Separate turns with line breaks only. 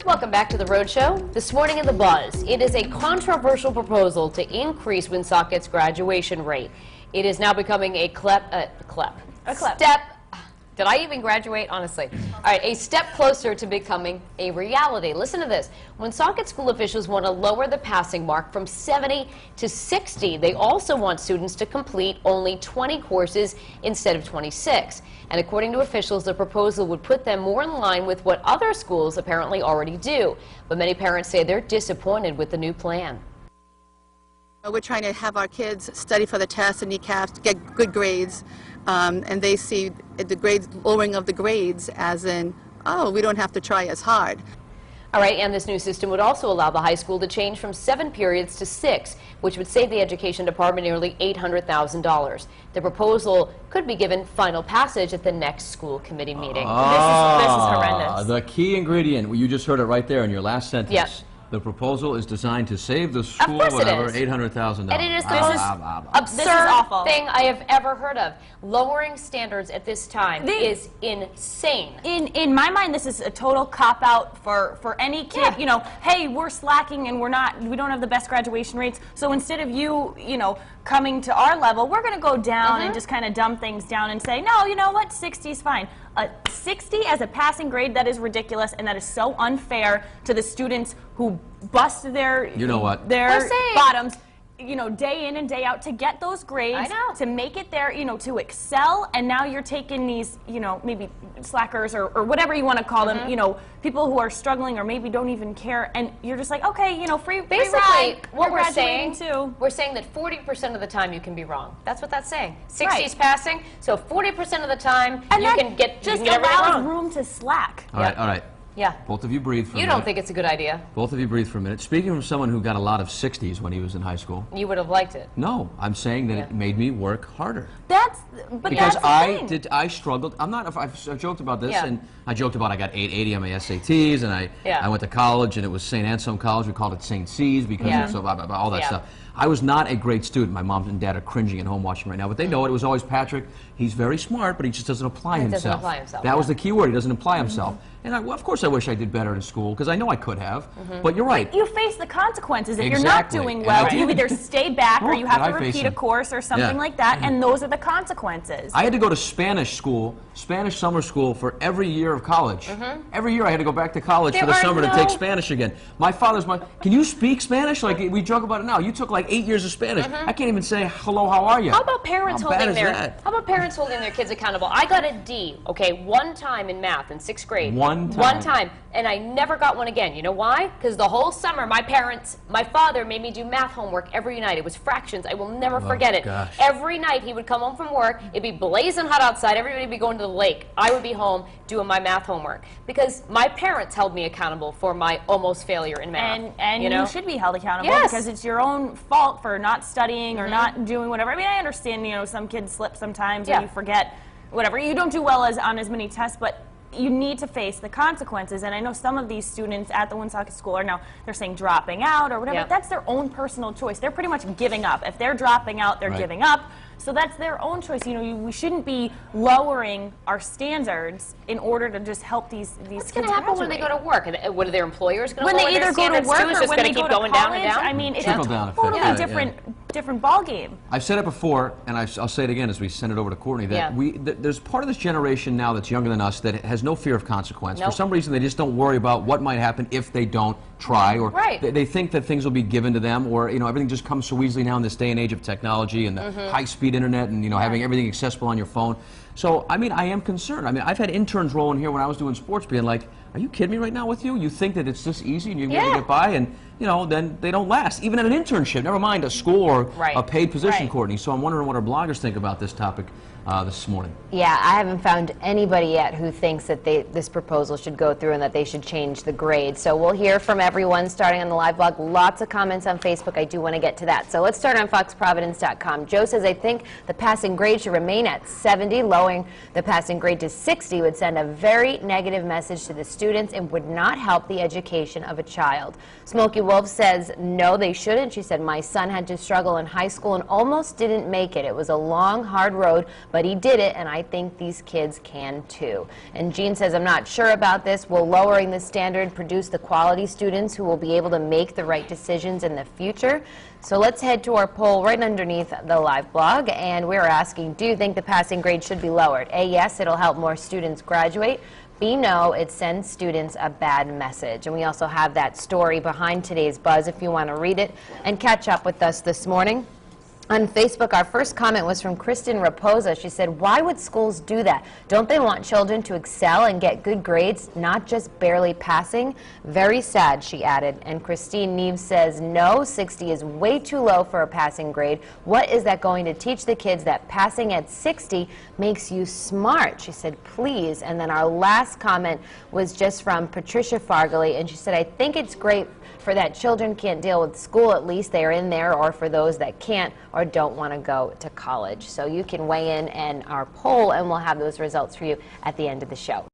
Welcome back to The Road Show. This morning in The Buzz, it is a controversial proposal to increase Woonsocket's graduation rate. It is now becoming a step. Did I even graduate? Honestly. All right, a step closer to becoming a reality. Listen to this. Woonsocket school officials want to lower the passing mark from 70 to 60. They also want students to complete only 20 courses instead of 26. And according to officials, the proposal would put them more in line with what other schools apparently already do. But many parents say they're disappointed with the new plan.
We're trying to have our kids study for the tests and NECAPs, get good grades, and they see the lowering of the grades as in, oh, we don't have to try as hard.
All right, and this new system would also allow the high school to change from 7 periods to 6, which would save the education department nearly $800,000. The proposal could be given final passage at the next school committee meeting.
This
is
horrendous.
The key ingredient, you just heard it right there in your last sentence.
Yep.
The proposal is designed to save the school,
Of course
whatever,
it is.
$800,000.
And it is the most absurd thing I have ever heard of. Lowering standards at this time is insane.
In my mind, this is a total cop-out for any kid.
Yeah.
You know, hey, we're slacking and we don't have the best graduation rates. So instead of you know, coming to our level, we're going to go down and just kind of dumb things down and say, no, you know what, 60 is fine. 60 as a passing grade, that is ridiculous, and that is so unfair to the students who bust their their bottoms, you know, day in and day out to get those grades, to make it there, you know, to excel. And now you're taking these, you know, maybe slackers or whatever you want to call them, you know, people who are struggling or maybe don't even care, and you're just like, okay, you know, basically
ride. What we're saying that 40% of the time you can be wrong. That's what that's saying. 60 is passing, so 40% of the time you can get everything wrong.
Room to slack.
All right, all right.
Yeah.
Both of you breathe for a minute.
You don't think it's a good idea?
Both of you breathe for a minute. Speaking from someone who got a lot of 60s when he was in high school.
You would have liked it.
No, I'm saying that it made me work harder.
Because
I struggled. I've joked about this, and I joked about I got 880 on my SATs, and I went to college, and it was St. Anselm College. We called it St. C's because of all that stuff. I was not a great student. My mom and dad are cringing at home watching right now, but they know it. It was always Patrick. He's very smart, but he just doesn't apply himself. That was the key word. He doesn't apply himself. And of course I wish I did better in school, because I know I could have. But you're right.
But you face the consequences. If you're not doing well, you either stay back or you have to repeat a course or something like that, and those are the consequences.
I had to go to Spanish school, Spanish summer school, for every year of college. Every year I had to go back to college for the summer to take Spanish again. My father's can you speak Spanish? Like, we joke about it now. You took like 8 years of Spanish. I can't even say, hello, how are you?
How about parents holding their kids accountable? I got a D, okay, one time in math in 6th grade. One time. And I never got one again. You know why? Because the whole summer, my father made me do math homework every night. It was fractions. I will never forget it. Every night he would come home from work. It'd be blazing hot outside. Everybody would be going to the lake. I would be home doing my math homework because my parents held me accountable for my almost failure in math.
And you should be held accountable because it's your own fault for not studying or not doing whatever. I mean, I understand, you know, some kids slip sometimes or you forget whatever. You don't do well on as many tests, but you need to face the consequences. And I know some of these students at the Woonsocket School are now, they're saying dropping out or whatever. That's their own personal choice. They're pretty much giving up. If they're dropping out, they're giving up. So that's their own choice. You know, we shouldn't be lowering our standards in order to just help these kids graduate.
What's going to happen when they go to work? And what are their employers going to
lower
their standards?
When they either go to work or when they go to college,
down and down?
I mean, it's a totally different ball game.
I've said it before, and I'll say it again as we send it over to Courtney, that there's part of this generation now that's younger than us that has no fear of consequence. For some reason, they just don't worry about what might happen if they don't try, or they think that things will be given to them, or everything just comes so easily now in this day and age of technology and the high-speed internet, and having everything accessible on your phone. So, I mean, I am concerned. I mean, I've had interns roll in here when I was doing sports being like, are you kidding me right now with you? You think that it's this easy and you're going to get by, and, then they don't last. Even at an internship, never mind a school or a paid position, Courtney. So I'm wondering what our bloggers think about this topic this morning.
Yeah, I haven't found anybody yet who thinks that this proposal should go through and that they should change the grade. So we'll hear from everyone starting on the live blog. Lots of comments on Facebook. I do want to get to that. So let's start on foxprovidence.com. Joe says, I think the passing grade should remain at 70, lower lowering the passing grade to 60 would send a very negative message to the students and would not help the education of a child. Smokey Wolf says, no, they shouldn't. She said, my son had to struggle in high school and almost didn't make it. It was a long, hard road, but he did it, and I think these kids can too. And Jean says, I'm not sure about this. Will lowering the standard produce the quality students who will be able to make the right decisions in the future? So let's head to our poll right underneath the live blog, and we're asking, do you think the passing grade should be lowered? A, yes, it'll help more students graduate. B, no, it sends students a bad message. And we also have that story behind today's buzz if you want to read it and catch up with us this morning. On Facebook, our first comment was from Kristen Raposa. She said, why would schools do that? Don't they want children to excel and get good grades, not just barely passing? Very sad, she added. And Christine Neves says, no, 60 is way too low for a passing grade. What is that going to teach the kids that passing at 60 makes you smart? She said, please. And then our last comment was just from Patricia Fargley, and she said, I think it's great for that children can't deal with school, at least they're in there, or for those that can't or don't want to go to college. So you can weigh in our poll, and we'll have those results for you at the end of the show.